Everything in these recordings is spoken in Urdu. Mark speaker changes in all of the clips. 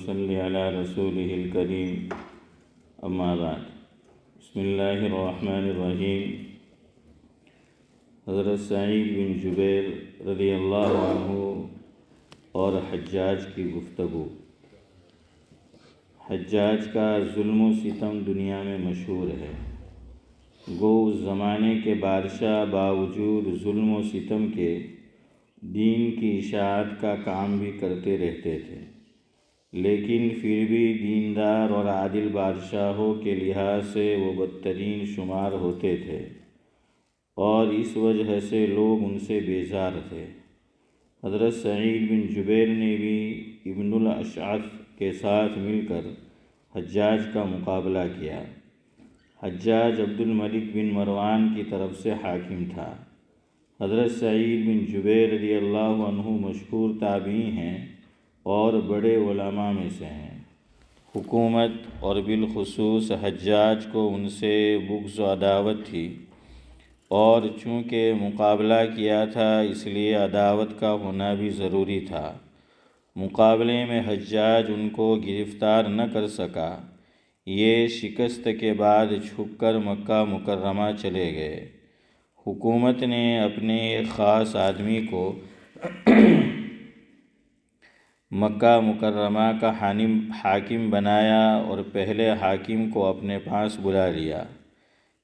Speaker 1: وصل علی رسولہ الکریم اما بعد بسم اللہ الرحمن الرحیم۔ حضرت سعید بن جبیر رضی اللہ عنہ اور حجاج کی گفتگو۔ حجاج کا ظلم و ستم دنیا میں مشہور ہے، گو اس زمانے کے بادشاہ باوجود ظلم و ستم کے دین کی اشاعت کا کام بھی کرتے رہتے تھے، لیکن پھر بھی دیندار اور عادل بادشاہوں کے لحاظ سے وہ بدترین شمار ہوتے تھے، اور اس وجہ سے لوگ ان سے بیزار تھے۔ حضرت سعید بن جبیر نے بھی ابن الاشعث کے ساتھ مل کر حجاج کا مقابلہ کیا۔ حجاج عبد الملک بن مروان کی طرف سے حاکم تھا۔ حضرت سعید بن جبیر رضی اللہ عنہ مشہور تابعی ہیں اور بڑے علماء میں سے ہیں۔ حکومت اور بالخصوص حجاج کو ان سے بغض و عداوت تھی، اور چونکہ مقابلہ کیا تھا اس لیے عداوت کا ہونا بھی ضروری تھا۔ مقابلے میں حجاج ان کو گرفتار نہ کر سکا۔ یہ شکست کے بعد چھپ کر مکہ مکرمہ چلے گئے۔ حکومت نے اپنے ایک خاص آدمی کو مکہ مکرمہ کا حاکم بنایا اور پہلے حاکم کو اپنے پاس بلا لیا۔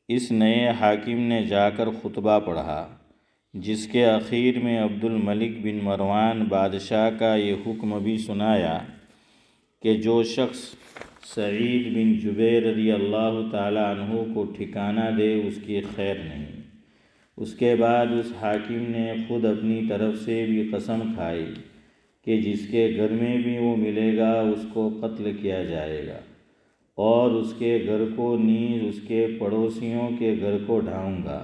Speaker 1: اس نئے حاکم نے جا کر خطبہ پڑھا، جس کے اخیر میں عبد الملک بن مروان بادشاہ کا یہ حکم بھی سنایا کہ جو شخص سعید بن جبیر رضی اللہ تعالی عنہ کو ٹھکانہ دے اس کی خیر نہیں۔ اس کے بعد اس حاکم نے خود اپنی طرف سے بھی قسم کھائی کہ جس کے گھر میں بھی وہ ملے گا اس کو قتل کیا جائے گا، اور اس کے گھر کو نیز اس کے پڑوسیوں کے گھر کو ڈھاؤں گا۔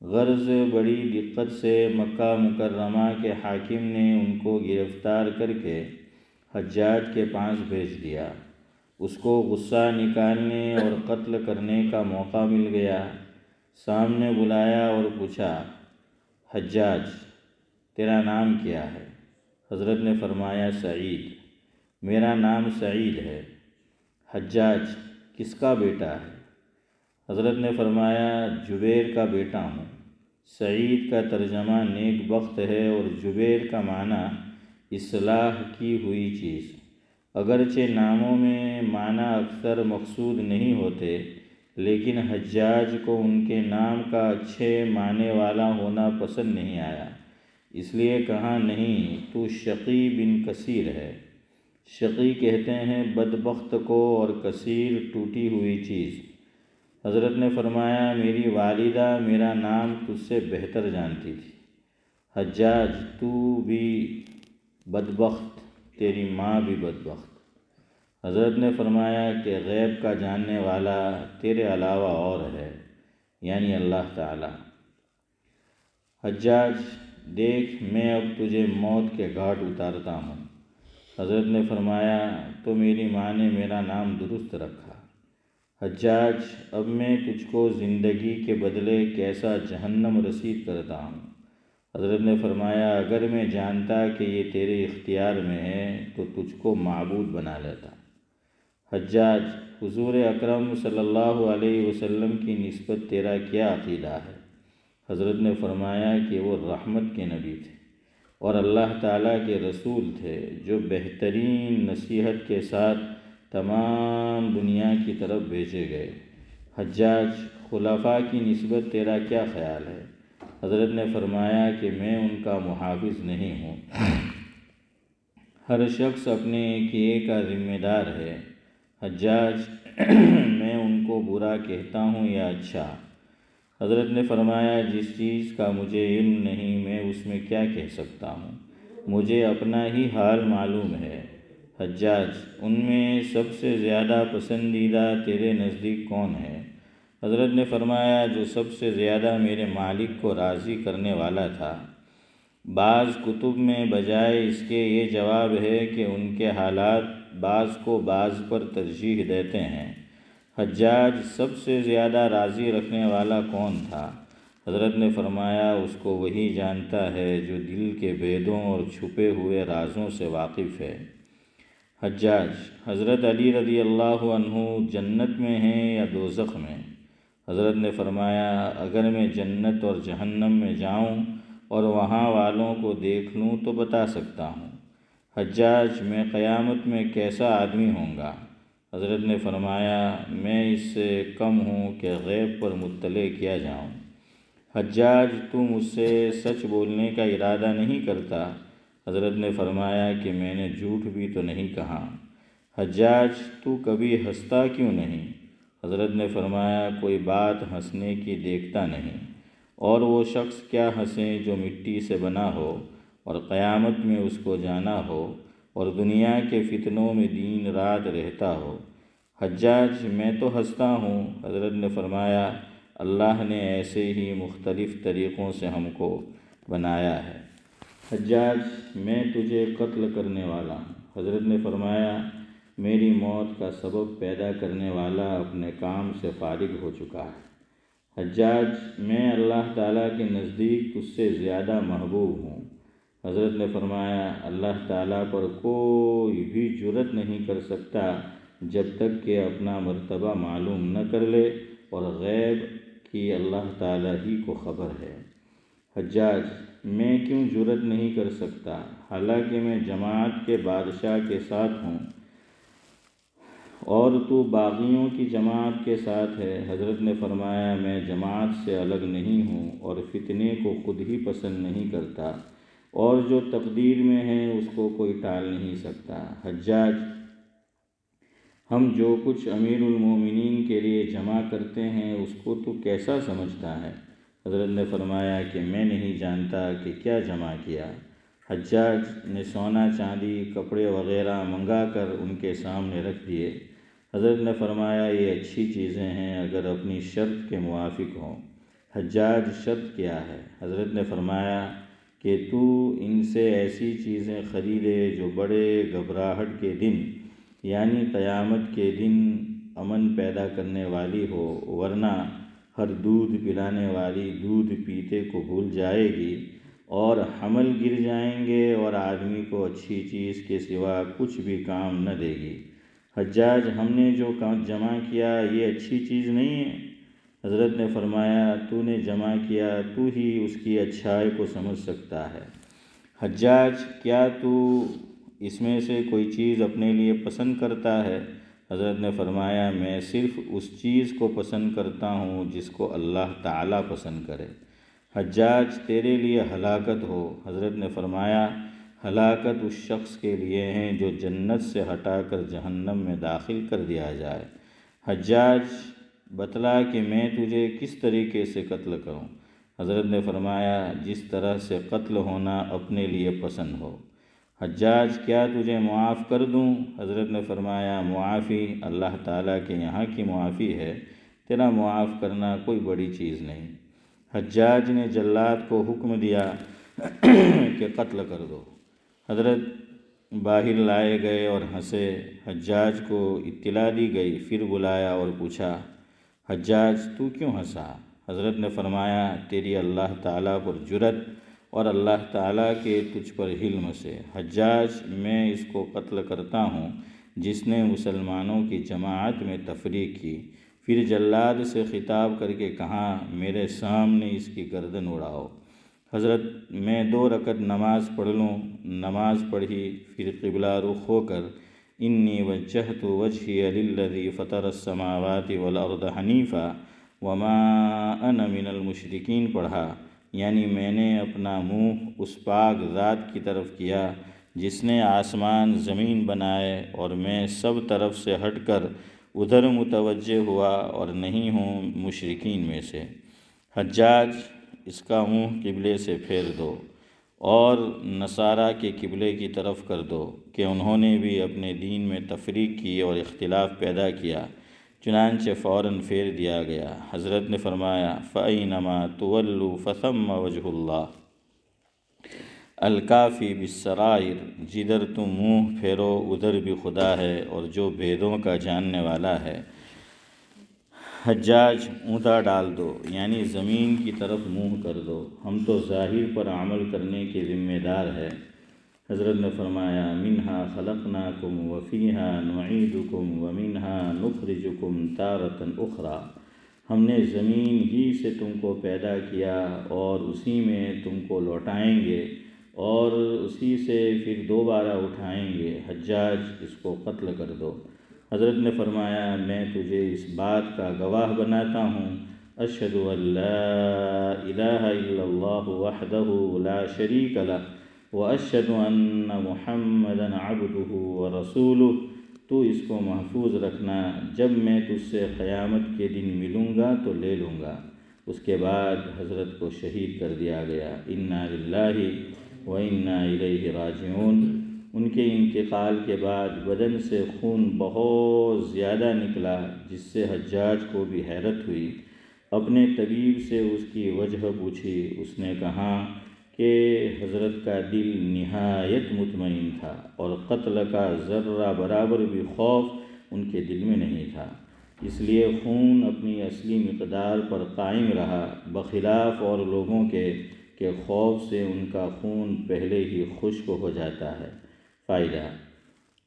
Speaker 1: غرض بڑی دقت سے مکہ مکرمہ کے حاکم نے ان کو گرفتار کر کے حجاج کے پاس بھیج دیا۔ اس کو غصہ نکالنے اور قتل کرنے کا موقع مل گیا۔ سامنے بلایا اور پوچھا، حجاج تیرا نام کیا ہے؟ حضرت نے فرمایا سعید۔ میرا نام سعید ہے۔ حجاج کس کا بیٹا ہے؟ حضرت نے فرمایا جبیر کا بیٹا ہوں۔ سعید کا ترجمہ نیک بخت ہے، اور جبیر کا معنی اصلاح کی ہوئی چیز۔ اگرچہ ناموں میں معنی اکثر مقصود نہیں ہوتے، لیکن حجاج کو ان کے نام کا اچھے معنی والا ہونا پسند نہیں آیا، اس لیے کہا نہیں تو شقی بن کثیر ہے۔ شقی کہتے ہیں بدبخت کو، اور کثیر ٹوٹی ہوئی چیز۔ حضرت نے فرمایا میری والدہ میرا نام تجھ سے بہتر جانتی تھی۔ حجاج تو بھی بدبخت، تیری ماں بھی بدبخت۔ حضرت نے فرمایا کہ غیب کا جاننے والا تیرے علاوہ اور ہے، یعنی اللہ تعالی۔ حجاج دیکھ میں اب تجھے موت کے گھاٹ اتارتا ہوں۔ حضرت نے فرمایا تو میری ماں نے میرا نام درست رکھا۔ حجاج اب میں تجھ کو زندگی کے بدلے کیسا جہنم رسید کرتا ہوں۔ حضرت نے فرمایا اگر میں جانتا کہ یہ تیرے اختیار میں ہے تو تجھ کو معبود بنا لیتا۔ حجاج حضور اکرم صلی اللہ علیہ وسلم کی نسبت تیرا کیا عقیدہ ہے؟ حضرت نے فرمایا کہ وہ رحمت کے نبی تھے اور اللہ تعالیٰ کے رسول تھے، جو بہترین نصیحت کے ساتھ تمام دنیا کی طرف بھیجے گئے۔ حجاج خلفاء کی نسبت تیرا کیا خیال ہے؟ حضرت نے فرمایا کہ میں ان کا محافظ نہیں ہوں۔ ہر شخص اپنے کیے کا ذمہ دار ہے۔ حجاج میں ان کو برا کہتا ہوں یا اچھا؟ حضرت نے فرمایا جس چیز کا مجھے علم نہیں میں اس میں کیا کہہ سکتا ہوں، مجھے اپنا ہی حال معلوم ہے۔ حجاج ان میں سب سے زیادہ پسندیدہ تیرے نزدیک کون ہے؟ حضرت نے فرمایا جو سب سے زیادہ میرے مالک کو راضی کرنے والا تھا۔ بعض کتب میں بجائے اس کے یہ جواب ہے کہ ان کے حالات بعض کو بعض پر ترجیح دیتے ہیں۔ حجاج سب سے زیادہ راضی رکھنے والا کون تھا؟ حضرت نے فرمایا اس کو وہی جانتا ہے جو دل کے بھیدوں اور چھپے ہوئے رازوں سے واقف ہے۔ حجاج: حضرت علی رضی اللہ عنہ جنت میں ہیں یا دوزخ میں؟ حضرت نے فرمایا اگر میں جنت اور جہنم میں جاؤں اور وہاں والوں کو دیکھ لوں تو بتا سکتا ہوں۔ حجاج: میں قیامت میں کیسا آدمی ہوں گا؟ حضرت نے فرمایا میں اس سے کم ہوں کہ غیب پر مطلع کیا جاؤں۔ حجاج: تو مجھ سے سچ بولنے کا ارادہ نہیں کرتا؟ حضرت نے فرمایا کہ میں نے جھوٹ بھی تو نہیں کہا۔ حجاج: تو کبھی ہنستا کیوں نہیں؟ حضرت نے فرمایا کوئی بات ہنسنے کی دیکھتا نہیں، اور وہ شخص کیا ہنسے جو مٹی سے بنا ہو اور قیامت میں اس کو جانا ہو اور دنیا کے فتنوں میں دن رات رہتا ہو۔ حجاج: میں تو ہنستا ہوں۔ حضرت نے فرمایا اللہ نے ایسے ہی مختلف طریقوں سے ہم کو بنایا ہے۔ حجاج: میں تجھے قتل کرنے والا ہوں۔ حضرت نے فرمایا میری موت کا سبب پیدا کرنے والا اپنے کام سے فارغ ہو چکا ہے۔ حجاج: میں اللہ تعالیٰ کے نزدیک تجھ سے زیادہ محبوب ہوں۔ حضرت نے فرمایا اللہ تعالیٰ پر کوئی بھی جرأت نہیں کر سکتا جب تک کہ اپنا مرتبہ معلوم نہ کر لے، اور غیب کی اللہ تعالیٰ ہی کو خبر ہے۔ حجاج: میں کیوں جرأت نہیں کر سکتا حالانکہ میں جماعت کے بادشاہ کے ساتھ ہوں اور تو باغیوں کی جماعت کے ساتھ ہے؟ حضرت نے فرمایا میں جماعت سے الگ نہیں ہوں اور فتنے کو خود ہی پسند نہیں کرتا، اور جو تقدیر میں ہے اس کو کوئی ٹال نہیں سکتا۔ حجاج: ہم جو کچھ امیر المومنین کے لیے جمع کرتے ہیں اس کو تو کیسا سمجھتا ہے؟ حضرت نے فرمایا کہ میں نہیں جانتا کہ کیا جمع کیا۔ حجاج نے سونا چاندی کپڑے وغیرہ منگا کر ان کے سامنے رکھ دیے۔ حضرت نے فرمایا یہ اچھی چیزیں ہیں اگر اپنی شرط کے موافق ہوں۔ حجاج: شرط کیا ہے؟ حضرت نے فرمایا کہ تو ان سے ایسی چیزیں خریدے جو بڑے گھبراہٹ کے دن یعنی قیامت کے دن امن پیدا کرنے والی ہو، ورنہ ہر دودھ پلانے والی دودھ پیتے کو بھول جائے گی اور حمل گر جائیں گے اور آدمی کو اچھی چیز کے سوا کچھ بھی کام نہ دے گی۔ حجاج: ہم نے جو جمع کیا یہ اچھی چیز نہیں ہے؟ حضرت نے فرمایا تو نے جمع کیا تو ہی اس کی اچھائی کو سمجھ سکتا ہے۔ حجاج: کیا تو اس میں سے کوئی چیز اپنے لیے پسند کرتا ہے؟ حضرت نے فرمایا میں صرف اس چیز کو پسند کرتا ہوں جس کو اللہ تعالیٰ پسند کرے۔ حجاج: تیرے لیے ہلاکت ہو۔ حضرت نے فرمایا ہلاکت اس شخص کے لیے ہے جو جنت سے ہٹا کر جہنم میں داخل کر دیا جائے۔ حجاج: بتلا کہ میں تجھے کس طریقے سے قتل کروں؟ حضرت نے فرمایا جس طرح سے قتل ہونا اپنے لیے پسند ہو۔ حجاج: کیا تجھے معاف کر دوں؟ حضرت نے فرمایا معافی اللہ تعالیٰ کے یہاں کی معافی ہے، تیرا معاف کرنا کوئی بڑی چیز نہیں۔ حجاج نے جلاد کو حکم دیا کہ قتل کر دو۔ حضرت باہر لائے گئے اور ہنسے۔ حجاج کو اطلاع دی گئی، پھر بلایا اور پوچھا حجاج تو کیوں ہنسا؟ حضرت نے فرمایا تیری اللہ تعالیٰ پر جرأت اور اللہ تعالیٰ کے تجھ پر حلم سے۔ حجاج: میں اس کو قتل کرتا ہوں جس نے مسلمانوں کی جماعت میں تفریق کی۔ پھر جلاد سے خطاب کر کے کہا میرے سامنے اس کی گردن اڑاؤ۔ حضرت میں 2 رکعت نماز پڑھ لوں۔ نماز پڑھی، پھر قبلہ رخ ہو کر انی وجہت وجہی للذی فطر السماوات والارض حنیفا وما انا من المشرکین پڑھا، یعنی میں نے اپنا منہ اس پاک ذات کی طرف کیا جس نے آسمان زمین بنائے، اور میں سب طرف سے ہٹ کر ادھر متوجہ ہوا اور نہیں ہوں مشرکین میں سے۔ حجاج: اس کا منہ قبلے سے پھیر دو اور نصارہ کے قبلے کی طرف کر دو کہ انہوں نے بھی اپنے دین میں تفریق کی اور اختلاف پیدا کیا۔ چنانچہ فوراً پھیر دیا گیا۔ حضرت نے فرمایا فَأَيْنَمَا تُوَلُّوا فَثَمَّ وَجْهُ اللّٰہ الکافی بالسرائر، جدھر تم منہ پھیرو ادھر بھی خدا ہے اور جو بھیدوں کا جاننے والا ہے۔ حجاج: اوندا ڈال دو یعنی زمین کی طرف منہ کر دو، ہم تو ظاہر پر عمل کرنے کے ذمہ دار ہے۔ حضرت نے فرمایا منہا خلقناکم وفیہا نعیدکم ومنہا نخرجکم تارۃ اخری، ہم نے زمین ہی سے تم کو پیدا کیا اور اسی میں تم کو لوٹائیں گے اور اسی سے پھر دوبارہ اٹھائیں گے، حجاج اس کو قتل کر دو۔ حضرت نے فرمایا میں تجھے اس بات کا گواہ بناتا ہوں، اشہد ان لا الہ الا اللہ وحدہ لا شریک لہ واشہد ان محمدا عبدہ ورسولہ، تو اس کو محفوظ رکھنا، جب میں تجھ سے قیامت کے دن ملوں گا تو لے لوں گا۔ اس کے بعد حضرت کو شہید کر دیا گیا۔ انا للہ و انا الیہ راجعون۔ ان کے انتقال کے بعد بدن سے خون بہت زیادہ نکلا، جس سے حجاج کو بھی حیرت ہوئی۔ اپنے طبیب سے اس کی وجہ پوچھی، اس نے کہا کہ حضرت کا دل نہایت مطمئن تھا اور قتل کا ذرہ برابر بھی خوف ان کے دل میں نہیں تھا، اس لیے خون اپنی اصلی مقدار پر قائم رہا، بخلاف اور لوگوں کے کہ خوف سے ان کا خون پہلے ہی خشک ہو جاتا ہے۔ فائدہ: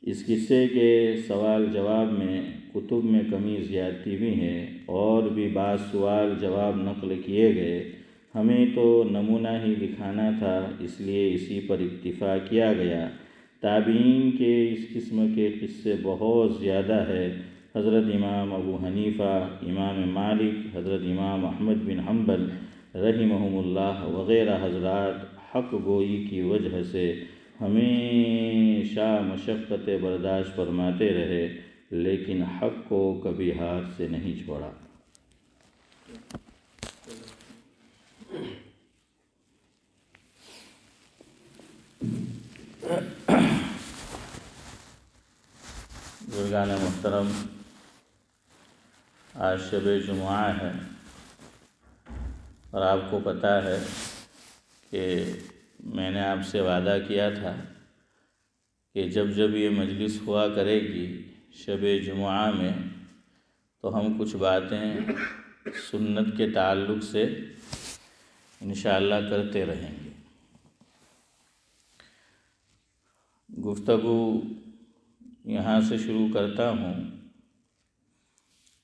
Speaker 1: اس قصے کے سوال جواب میں کتب میں کمی زیادتی بھی ہے اور بھی بعض سوال جواب نقل کیے گئے، ہمیں تو نمونہ ہی دکھانا تھا اس لیے اسی پر اکتفا کیا گیا۔ تابعین کے اس قسم کے قصے بہت زیادہ ہے۔ حضرت امام ابو حنیفہ، امام مالک، حضرت امام احمد بن حنبل رحمہم اللہ وغیرہ حضرات حق گوئی کی وجہ سے ہمیشہ مشقتیں برداشت فرماتے رہے، لیکن حق کو کبھی ہاتھ سے نہیں چھوڑا۔ بزرگان محترم، آج شب جمعہ ہے اور آپ کو پتہ ہے کہ میں نے آپ سے وعدہ کیا تھا کہ جب جب یہ مجلس ہوا کرے گی شب جمعہ میں تو ہم کچھ باتیں سنت کے تعلق سے انشاءاللہ کرتے رہیں گے۔ گفتگو یہاں سے شروع کرتا ہوں۔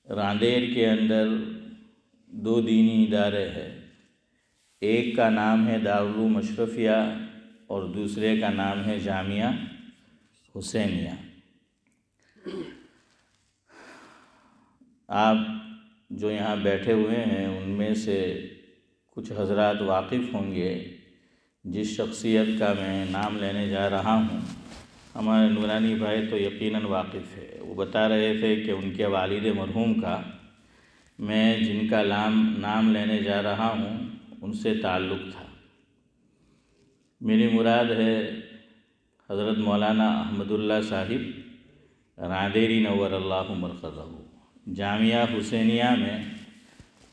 Speaker 1: راندیر کے اندر دو دینی ادارے ہیں، ایک کا نام ہے دارالعلوم اشرفیہ اور دوسرے کا نام ہے جامعہ حسینیہ۔ آپ جو یہاں بیٹھے ہوئے ہیں ان میں سے کچھ حضرات واقف ہوں گے جس شخصیت کا میں نام لینے جا رہا ہوں۔ ہمارے نورانی بھائی تو یقیناً واقف ہے، وہ بتا رہے تھے کہ ان کے والد مرحوم کا میں جن کا نام لینے جا رہا ہوں ان سے تعلق تھا۔ میری مراد ہے حضرت مولانا احمد اللہ صاحب راندیری نور اللہ مرقدہ۔ جامعہ حسینیہ میں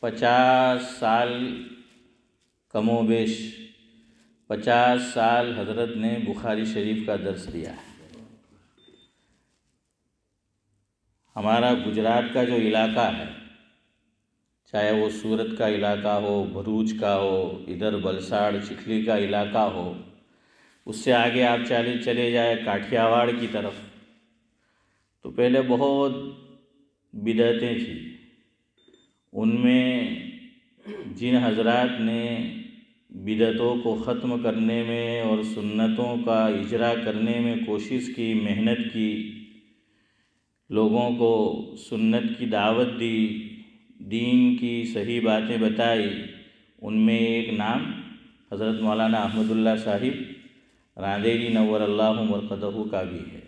Speaker 1: 50 سال کم و بیش 50 سال حضرت نے بخاری شریف کا درس دیا ہے۔ ہمارا گجرات کا جو علاقہ ہے، چاہے وہ سورت کا علاقہ ہو، بھروچ کا ہو، ادھر بلساڑ چکھلی کا علاقہ ہو، اس سے آگے آپ چلے جائے کاٹھیاواڑ کی طرف، تو پہلے بہت بدعتیں تھیں۔ ان میں جن حضرات نے بدعتوں کو ختم کرنے میں اور سنتوں کا اجرا کرنے میں کوشش کی، محنت کی، لوگوں کو سنت کی دعوت دی، دین کی صحیح باتیں بتائی، ان میں ایک نام حضرت مولانا احمد اللہ صاحب راندیری نور اللہ مرقدہ کا بھی ہے۔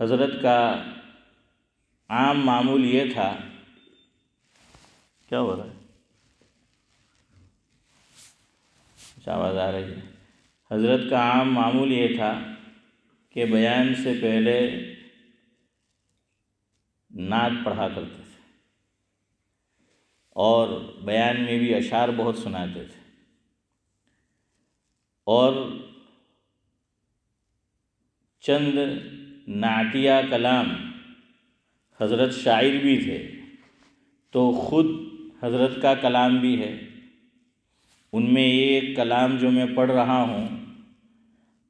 Speaker 1: حضرت کا عام معمول یہ تھا، کیا ہو رہا ہے؟ آواز آ رہی ہے۔ حضرت کا عام معمول یہ تھا کہ بیان سے پہلے نعت پڑھا کرتے تھے اور بیان میں بھی اشعار بہت سناتے تھے، اور چند نعتیہ کلام، حضرت شاعر بھی تھے تو خود حضرت کا کلام بھی ہے۔ ان میں ایک کلام جو میں پڑھ رہا ہوں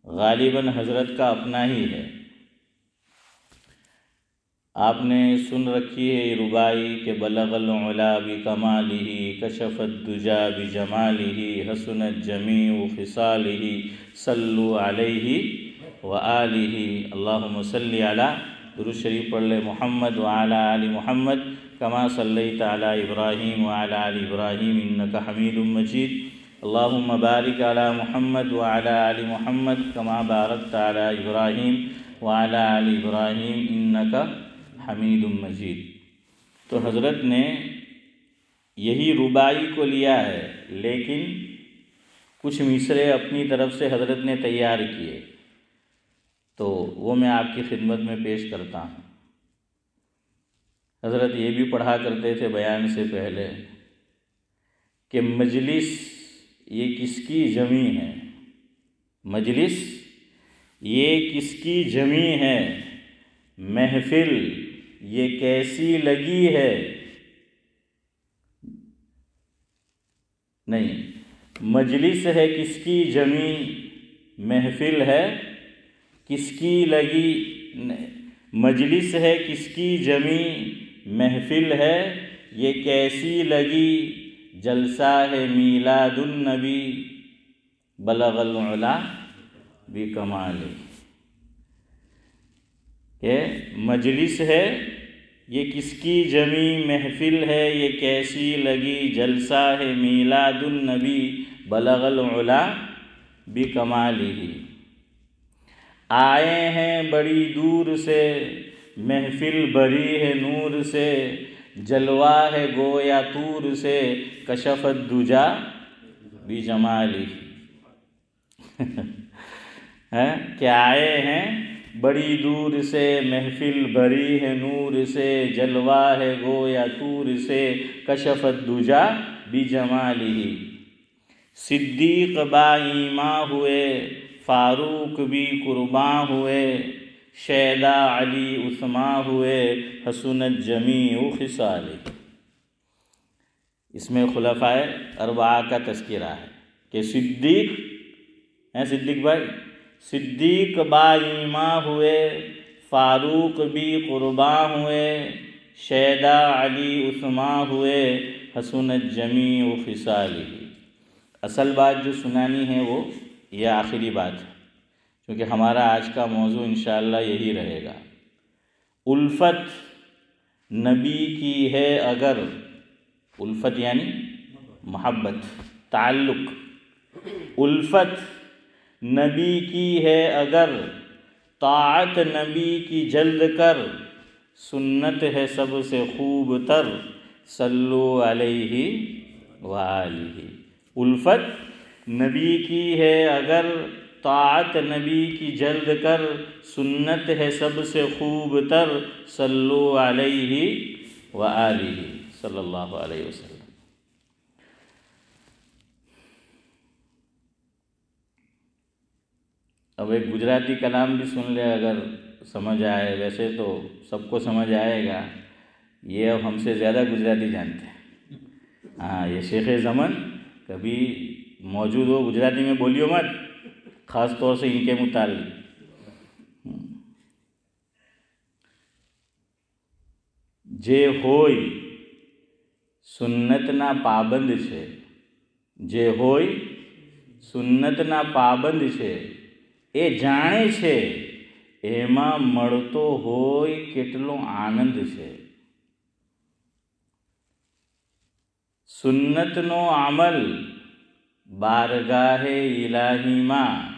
Speaker 1: غالباً حضرت کا اپنا ہی ہے۔ آپ نے سن رکھی ہے یہ ربائی کہ بلغ العلا بکمالہ کشف الدجا بجمالہ حسنت جمیع خصالہ صلوا علیہ وآلہ۔ اللہم صلی علی، درود شریف پڑھ لے، محمد وعلی آل محمد کما صلیت علی ابراہیم وعلی آل ابراہیم انک حمید مجید۔ اللہم بارک علی محمد وعلی آل محمد کما بارکت علی ابراہیم وعلی آل ابراہیم انک حمید مجید۔ تو حضرت نے یہی ربائی کو لیا ہے، لیکن کچھ مصرے اپنی طرف سے حضرت نے تیار کیے، تو وہ میں آپ کی خدمت میں پیش کرتا ہوں۔ حضرت یہ بھی پڑھا کرتے تھے بیان سے پہلے کہ مجلس یہ کس کی جمی ہے، مجلس یہ کس کی جمی ہے، محفل یہ کیسی لگی ہے، نہیں، مجلس ہے کس کی جمی، محفل ہے کس کی لگی، مجلس ہے کس کی جمی، محفل ہے یہ کیسی لگی، جلسہ ہے میلاد النبی بلغ العلا بکمالہ۔ کہ مجلس ہے یہ کس کی جمی، محفل ہے یہ کیسی لگی، جلسہ ہے میلاد النبی بلغ العلا بکمالہ۔ آئے ہیں بڑی دور سے، محفل بھری ہے نور سے، جلوہ ہے گویا طور سے، کشف الدجا بجمالہ۔ کہ آئے ہیں بڑی دور سے، محفل بھری ہے نور سے، جلوہ ہے گویا طور سے، کشف الدجا بجمالہ۔ صدیق با ایماں ہوئے، فاروق بھی قرباں ہوئے، شیدا علی عثمان ہوئے، حسنت جمیع خصالہ۔ اس میں خلفائے اربعہ کا تذکرہ ہے کہ صدیق ہیں، صدیق بھائی، صدیق با ایماں ہوئے، فاروق بھی قرباں ہوئے، شیدا علی عثمان ہوئے، حسنت جمیع خصالہ۔ اصل بات جو سنانی ہے وہ یہ آخری بات ہے، کیونکہ ہمارا آج کا موضوع انشاءاللہ یہی رہے گا۔ الفت نبی کی ہے اگر، الفت یعنی محبت، تعلق، الفت نبی کی ہے اگر، طاعت نبی کی جلد کر، سنت ہے سب سے خوب تر، صلو علیہ وآلہ۔ الفت نبی کی ہے اگر، طاعت نبی کی جلد کر، سنت ہے سب سے خوب تر، صلو علیہ وآلہ صلی اللہ علیہ وسلم۔ اب ایک گجراتی کلام بھی سن لے اگر سمجھ آئے، ویسے تو سب کو سمجھ آئے گا، یہ اب ہم سے زیادہ گجراتی جانتے ہیں۔ ہاں، یہ شیخ زمن کبھی موجود ہو گجراتی میں بولیو مت، خاص طور سے ان کے متعلق۔ جے ہوئی سنت نا پابند છે، જે હોય સુન્નત ના પાબંદ છે, એ જાણે છે એમાં મળતો હોય કેટલો આનંદ છે। સુન્નતનો અમલ બારગાહે ઇલાહીમાં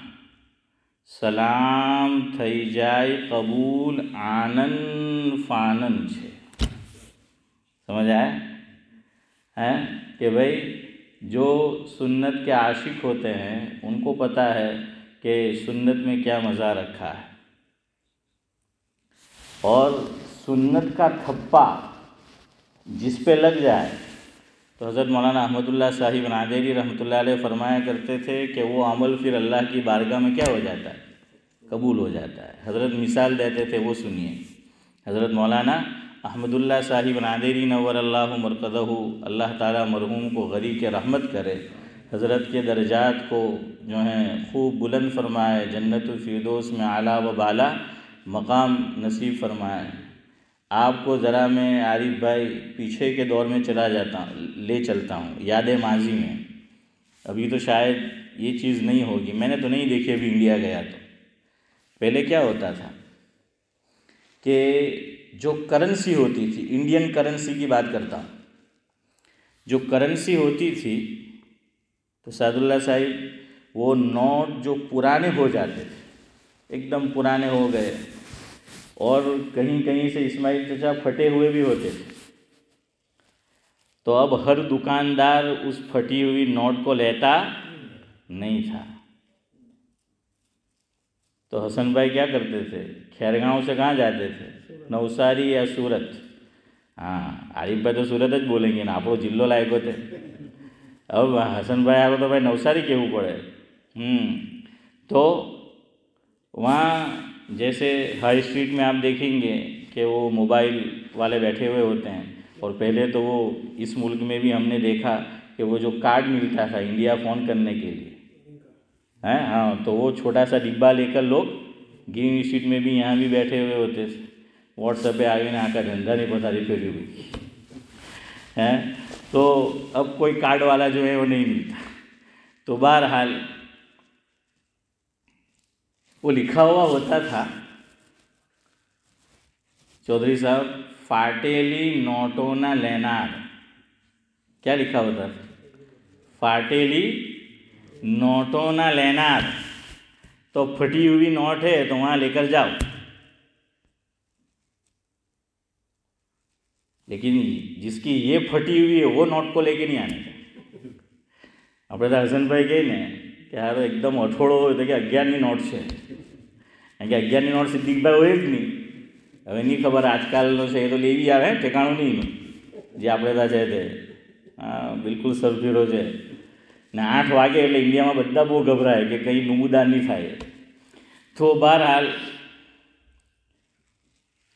Speaker 1: સલામ થઈ જાય કબૂલ આનંદ ફાનંદ છે۔ سمجھ آیا ہے کہ بھائی جو سنت کے عاشق ہوتے ہیں ان کو پتہ ہے کہ سنت میں کیا مزہ رکھا ہے، اور سنت کا تھپا جس پہ لگ جائے تو حضرت مولانا احمد اللہ صاحب نادری رحمۃ اللہ علیہ فرمایا کرتے تھے کہ وہ عمل پھر اللہ کی بارگاہ میں کیا ہو جاتا ہے، قبول ہو جاتا ہے۔ حضرت مثال دیتے تھے، وہ سنیے۔ حضرت مولانا احمد اللہ صاحب نادری نور اللہ مرقدہ، اللہ تعالیٰ مرحوم کو غریق رحمت کرے، حضرت کے درجات کو جو ہیں خوب بلند فرمائے، جنت الفردوس میں اعلیٰ و بالا مقام نصیب فرمائے۔ آپ کو ذرا میں عارف بھائی پیچھے کے دور میں لے چلتا ہوں، یاد ماضی میں۔ ابھی تو شاید یہ چیز نہیں ہوگی، میں نے تو نہیں دیکھی ابھی انڈیا گیا تو۔ پہلے کیا ہوتا تھا کہ جو کرنسی ہوتی تھی، انڈین کرنسی کی بات کرتا ہوں، جو کرنسی ہوتی تھی تو سعد اللہ صاحب وہ نوٹ جو پرانے ہو جاتے تھے، ایک دم پرانے ہو گئے، اور کہیں کہیں سے اسماعیل چچا پھٹے ہوئے بھی ہوتے تھے، تو اب ہر دکاندار اس پھٹی ہوئی نوٹ کو لیتا نہیں تھا۔ تو حسن بھائی کیا کرتے تھے، کھیرگاؤں سے کہاں جاتے تھے، نوساری یا سورت۔ ہاں عارف بھائی تو سورت ہی بولیں گے نا، آپ وہ جلو لائق ہوتے۔ اب حسن بھائی آپ تو بھائی نوساری کیوں پڑے۔ تو وہاں جیسے ہائی اسٹریٹ میں آپ دیکھیں گے کہ وہ موبائل والے بیٹھے ہوئے ہوتے ہیں، اور پہلے تو وہ اس ملک میں بھی ہم نے دیکھا کہ وہ جو کارڈ ملتا تھا انڈیا فون کرنے کے لیے، ہاں تو وہ چھوٹا سا ڈبہ لے کر لوگ گرین اسٹریٹ میں بھی یہاں بھی بیٹھے ہوئے ہوتے تھے۔ واٹس ایپ پہ آگے نہ آ کر دھندا نہیں پتا نہیں پھیری ہوئی ہے، تو اب کوئی کارڈ والا جو ہے وہ نہیں ملتا۔ تو بہرحال وہ لکھا ہوا ہوتا تھا چودھری صاحب، فاٹیلی نوٹونا لینار۔ کیا لکھا ہوتا تھا، فاٹیلی نوٹونا لینار، تو پھٹی ہوئی نوٹ ہے تو وہاں لے کر جاؤ۔ لیکن جس کی یہ پھٹی ہوئی ہے وہ نوٹ کو لے کے نہیں آنے کا۔ اپنے تو حسن بھائی کہیں نا کہ یار ایک دم اٹھوڑو ہوئے کہ 11 نوٹ سے، کہ 11 نوٹ صدیق بھائی ہوئے જ નહીં હવે નહીં ખબર આજકાલનો છે એ તો લેવી આવે ઠેકાણું નહીં જે આપણે ત્યાં છે તે બિલકુલ સરફીરો છે ને 8 વાગે એટલે ઇન્ડિયામાં બધા બહુ ગભરાય કે કંઈ નમૂદાર નહીં થાય। તો બહરહાલ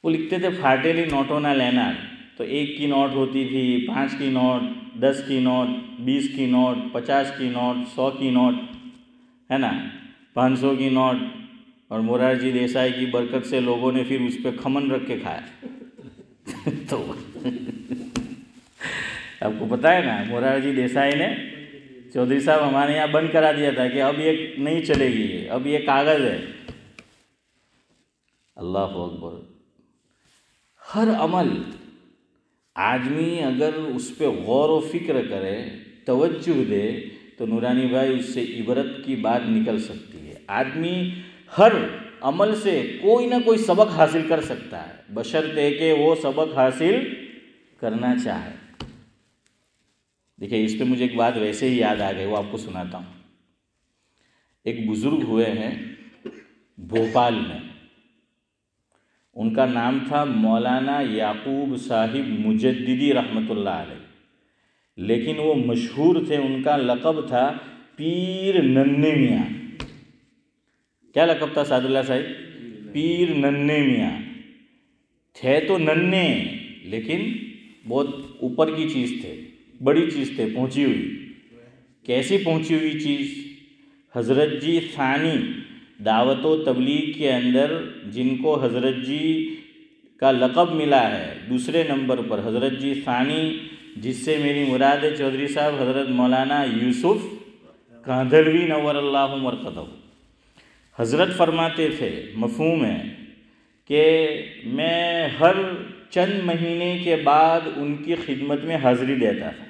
Speaker 1: وہ لکھتے تھے فاٹیلی نوٹونا لینار، تو 1 کی نوٹ ہوتی تھی، 5 کی نوٹ، 10 کی نوٹ، 20 کی نوٹ، 50 کی نوٹ، 100 کی نوٹ، ہے نا، 500 کی نوٹ، اور مورارجی دیسائی کی برکت سے لوگوں نے پھر اس پہ کھمن رکھ کے کھایا۔ تو آپ کو پتہ ہے نا مورارجی دیسائی نے چودھری صاحب ہمارے یہاں بند کرا دیا تھا کہ اب یہ نہیں چلے گی، اب یہ کاغذ ہے۔ اللہ اکبر۔ ہر عمل آدمی اگر اس پہ غور و فکر کرے، توجہ دے، تو نورانی بھائی اس سے عبرت کی بات نکل سکتی ہے۔ آدمی ہر عمل سے کوئی نہ کوئی سبق حاصل کر سکتا ہے، بشرطے کہ وہ سبق حاصل کرنا چاہے۔ دیکھیں اس پہ مجھے ایک بات ویسے ہی یاد آ گئی، وہ آپ کو سناتا ہوں۔ ایک بزرگ ہوئے ہیں بھوپال میں، ان کا نام تھا مولانا یعقوب صاحب مجددی رحمۃ اللہ علیہ، لیکن وہ مشہور تھے، ان کا لقب تھا پیر ننھے میاں۔ کیا لقب تھا سعد اللہ صاحب؟ پیر ننھے میاں۔ تھے تو ننھے لیکن بہت اوپر کی چیز تھے، بڑی چیز تھے، پہنچی ہوئی۔ کیسی پہنچی ہوئی چیز؟ حضرت جی ثانی دعوت و تبلیغ کے اندر جن کو حضرت جی کا لقب ملا ہے دوسرے نمبر پر، حضرت جی ثانی، جس سے میری مراد ہے چودھری صاحب حضرت مولانا یوسف کاندھلوی نور اللہ مرقدہ۔ حضرت فرماتے تھے، مفہوم ہے کہ میں ہر چند مہینے کے بعد ان کی خدمت میں حاضری دیتا تھا۔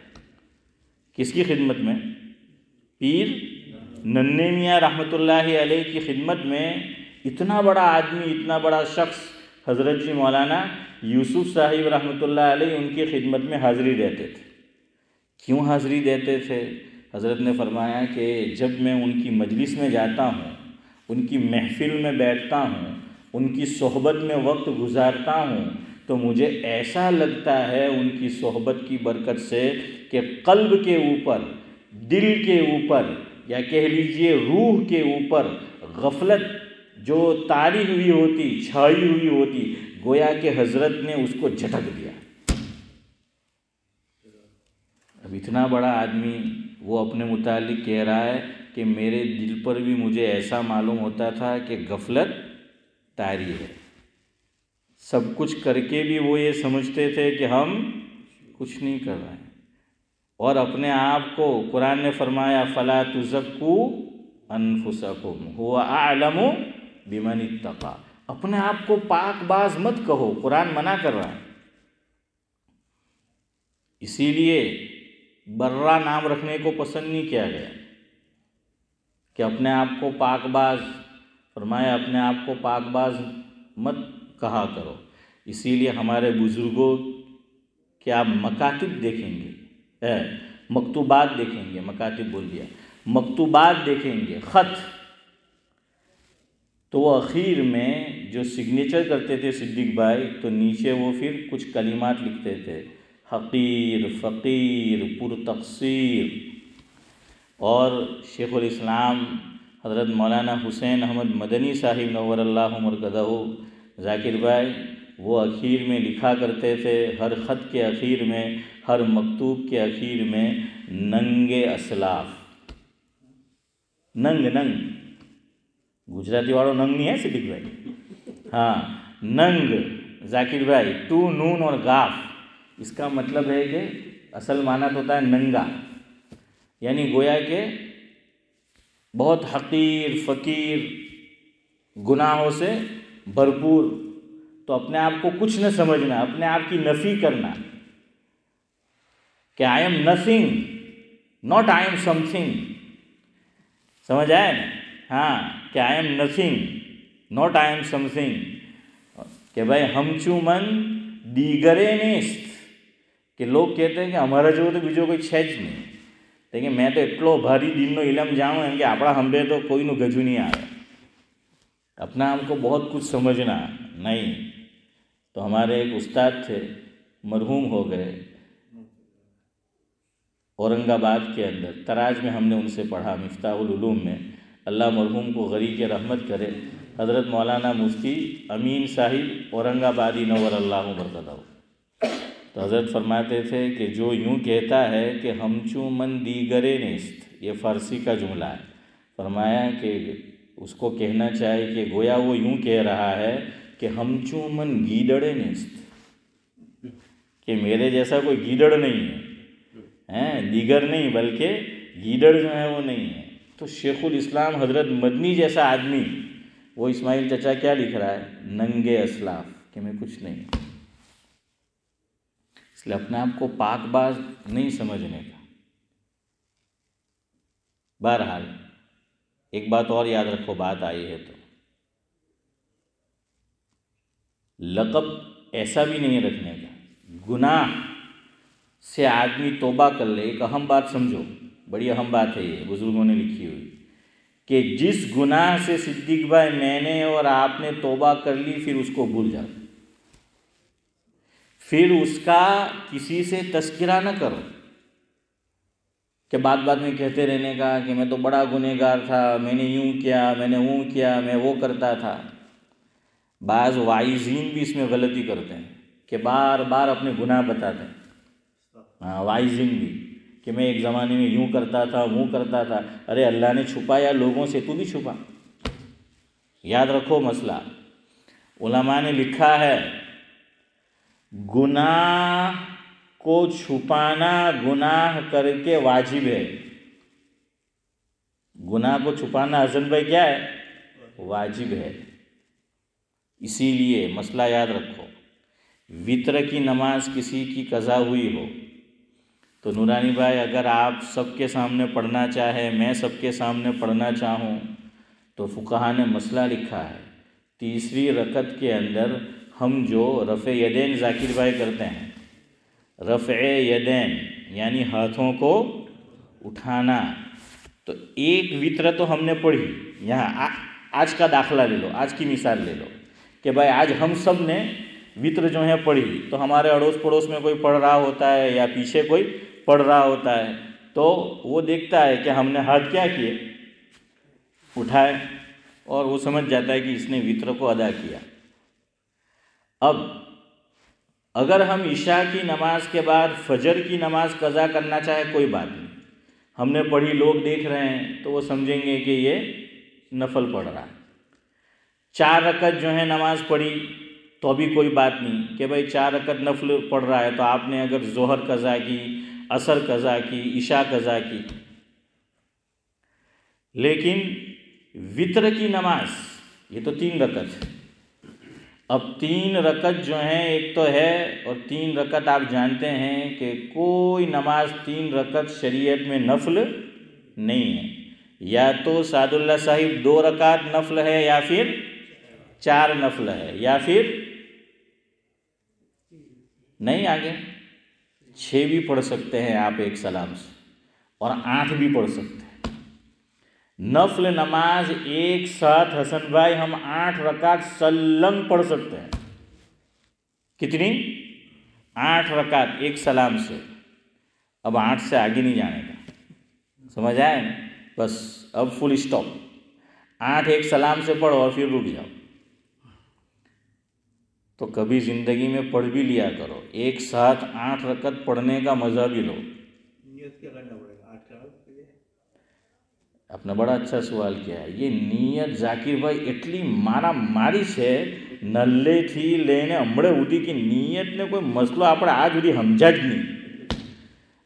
Speaker 1: کس کی خدمت میں؟ پیر ننھے میاں رحمۃ اللہ علیہ کی خدمت میں۔ اتنا بڑا آدمی، اتنا بڑا شخص حضرت جی مولانا یوسف صاحب رحمۃ اللہ علیہ ان کی خدمت میں حاضری دیتے تھے۔ کیوں حاضری دیتے تھے؟ حضرت نے فرمایا کہ جب میں ان کی مجلس میں جاتا ہوں، ان کی محفل میں بیٹھتا ہوں، ان کی صحبت میں وقت گزارتا ہوں، تو مجھے ایسا لگتا ہے ان کی صحبت کی برکت سے کہ قلب کے اوپر، دل کے اوپر، یا کہہ لیجئے روح کے اوپر غفلت جو طاری ہوئی ہوتی، چھائی ہوئی ہوتی، گویا کہ حضرت نے اس کو جھٹک دیا۔ اب اتنا بڑا آدمی وہ اپنے متعلق کہہ رہا ہے کہ میرے دل پر بھی مجھے ایسا معلوم ہوتا تھا کہ غفلت طاری ہے، سب کچھ کر کے بھی وہ یہ سمجھتے تھے کہ ہم کچھ نہیں کر رہے ہیں، اور اپنے آپ کو قرآن نے فرمایا فَلَا تُزَكُّوا أَنفُسَكُمْ هُوَ أَعْلَمُ بِمَنِ اتَّقَى، اپنے آپ کو پاک باز مت کہو، قرآن منع کر رہا ہے۔ اسی لیے برہ نام رکھنے کو پسند نہیں کیا گیا کہ اپنے آپ کو پاک باز، فرمایا اپنے آپ کو پاک باز مت کہا کرو۔ اسی لیے ہمارے بزرگوں کے آپ مکاتب دیکھیں گے، مکتوبات دیکھیں گے، مکاتب بول دیا، مکتوبات دیکھیں گے، خط، تو وہ اخیر میں جو سگنیچر کرتے تھے صدیق بھائی، تو نیچے وہ پھر کچھ کلمات لکھتے تھے، حقیر، فقیر، پرتقصیر۔ اور شیخ الاسلام حضرت مولانا حسین احمد مدنی صاحب نور اللہ مرکزہ ذاکر بھائی، وہ اخیر میں لکھا کرتے تھے، ہر خط کے اخیر میں، ہر مکتوب کے اخیر میں، ننگ اسلاف، ننگ گجراتی واڑو ننگ نہیں ہے صدیق بھائی، ہاں ننگ ذاکر بھائی، تو نون اور غاف، اس کا مطلب ہے کہ اصل معنی تو ہوتا ہے ننگا، یعنی گویا کہ بہت حقیر، فقیر، گناہوں سے بھرپور، تو اپنے آپ کو کچھ نہ سمجھنا، اپنے آپ کی نفی کرنا کہ I am nothing, not I am some thing, سمجھ آئے نا؟ ہاں کہ I am nothing, not I am some thing, کہ بھائی ہم چوں من دیگرے نیست، کہ لوگ کہتے ہیں کہ ہمارا جو تو بیجو کوئی ہے જ نہیں، لیکن میں تو اتلو بھاری دینનો علم جانوں એમ કે આપણા હંભે તો કોઈનું ગજુ નહીં આવે، اپنا ہم کو بہت کچھ سمجھنا نہیں۔ تو ہمارے ایک استاد تھے، مرحوم ہو گئے، اورنگ آباد کے اندر تراج میں ہم نے ان سے پڑھا، مفتاح العلوم میں، اللہ مرحوم کو غریق رحمت کرے، حضرت مولانا مفتی امین صاحب اورنگ آبادی نور اللہ مرکزہ۔ تو حضرت فرماتے تھے کہ جو یوں کہتا ہے کہ ہم چوں من دیگرے نیست، یہ فارسی کا جملہ ہے، فرمایا کہ اس کو کہنا چاہیے کہ گویا وہ یوں کہہ رہا ہے کہ ہم چوں من گیدڑے نیست، کہ میرے جیسا کوئی گیدڑ نہیں ہے، دیگر نہیں بلکہ گیدڑ جو ہے وہ نہیں ہے۔ تو شیخ الاسلام حضرت مدنی جیسا آدمی، وہ اسماعیل چچا کیا لکھ رہا ہے؟ ننگے اسلاف، کہ میں کچھ نہیں، اس لیے اپنے آپ کو پاک باز نہیں سمجھنے کا۔ بہرحال ایک بات اور یاد رکھو، بات آئی ہے تو لقب ایسا بھی نہیں رکھنے کا، گناہ سے آدمی توبہ کر لے۔ ایک اہم بات سمجھو، بڑی اہم بات ہے یہ، بزرگوں نے لکھی ہوئی، کہ جس گناہ سے صدیق بھائی میں نے اور آپ نے توبہ کر لی، پھر اس کو بھول جاؤ، پھر اس کا کسی سے تذکرہ نہ کرو، کہ بعد میں کہتے رہنے کا کہ میں تو بڑا گنہگار تھا، میں نے یوں کیا، میں نے وہ کیا، میں وہ کرتا تھا۔ بعض واعظین بھی اس میں غلطی کرتے ہیں کہ بار بار اپنے گناہ بتاتے ہیں، ہاں واعظین بھی، کہ میں ایک زمانے میں یوں کرتا تھا، وہ کرتا تھا۔ ارے اللہ نے چھپایا لوگوں سے، تو بھی چھپا۔ یاد رکھو مسئلہ، علماء نے لکھا ہے گناہ کو چھپانا گناہ کر کے واجب ہے، گناہ کو چھپانا حسن بھائی کیا ہے؟ واجب ہے۔ اسی لیے مسئلہ یاد رکھو، وتر کی نماز کسی کی قضا ہوئی ہو تو نورانی بھائی اگر آپ سب کے سامنے پڑھنا چاہے، میں سب کے سامنے پڑھنا چاہوں، تو فقہا نے مسئلہ لکھا ہے، تیسری رکعت کے اندر ہم جو رفع یدین ذاکر بھائی کرتے ہیں، رفع یدین یعنی ہاتھوں کو اٹھانا، تو ایک وتر تو ہم نے پڑھی، یہاں آج کا داخلہ لے لو، آج کی مثال لے لو کہ بھائی آج ہم سب نے وتر جو ہے پڑھی، تو ہمارے اڑوس پڑوس میں کوئی پڑھ رہا ہوتا ہے یا پیچھے کوئی پڑھ رہا ہوتا ہے، تو وہ دیکھتا ہے کہ ہم نے ہاتھ کیا کیے؟ اٹھائے، اور وہ سمجھ جاتا ہے کہ اس نے وتر کو ادا کیا۔ اب اگر ہم عشاء کی نماز کے بعد فجر کی نماز قضا کرنا چاہے کوئی بات نہیں، ہم نے پڑھی، لوگ دیکھ رہے ہیں تو وہ سمجھیں گے کہ یہ نفل پڑھ رہا ہے۔ 4 رکعت جو ہے نماز پڑھی تو ابھی کوئی بات نہیں کہ بھائی 4 رکعت نفل پڑھ رہا ہے، تو آپ نے اگر ظہر قضا کی، عصر قضا کی، عشاء قضا کی، لیکن وطر کی نماز یہ تو 3 رکعت ہے۔ اب 3 رکعت جو ہیں ایک تو ہے، اور 3 رکعت آپ جانتے ہیں کہ کوئی نماز 3 رکعت شریعت میں نفل نہیں ہے، یا تو سعد اللہ صاحب 2 رکعت نفل ہے، یا پھر 4 نفل ہے، یا پھر نہیں آگے 6 بھی پڑھ سکتے ہیں آپ ایک سلام سے، اور 8 بھی پڑھ سکتے ہیں۔ نفل نماز ایک ساتھ حسن بھائی ہم 8 رکعت سلم پڑھ سکتے ہیں۔ کتنی؟ 8 رکعت ایک سلام سے۔ اب 8 سے آگے نہیں جانے کا، سمجھ آئے نا؟ بس اب فل اسٹاپ، 8 ایک سلام سے پڑھو اور پھر رک جاؤ۔ تو کبھی زندگی میں پڑھ بھی لیا کرو، ایک ساتھ 8 رکعت پڑھنے کا مزہ بھی لو۔
Speaker 2: نیت کیا کرنا پڑے گا 8 رکعت کے لیے؟
Speaker 1: آپ نے بڑا اچھا سوال کیا ہے۔ یہ نیت ذاکر بھائی એટલી મારામારી છે નલ્લેથી લઈને હમણે સુધી કે નિયતને કોઈ મસલો આપણે આજ સુધી સમજ્યા જ નહીં।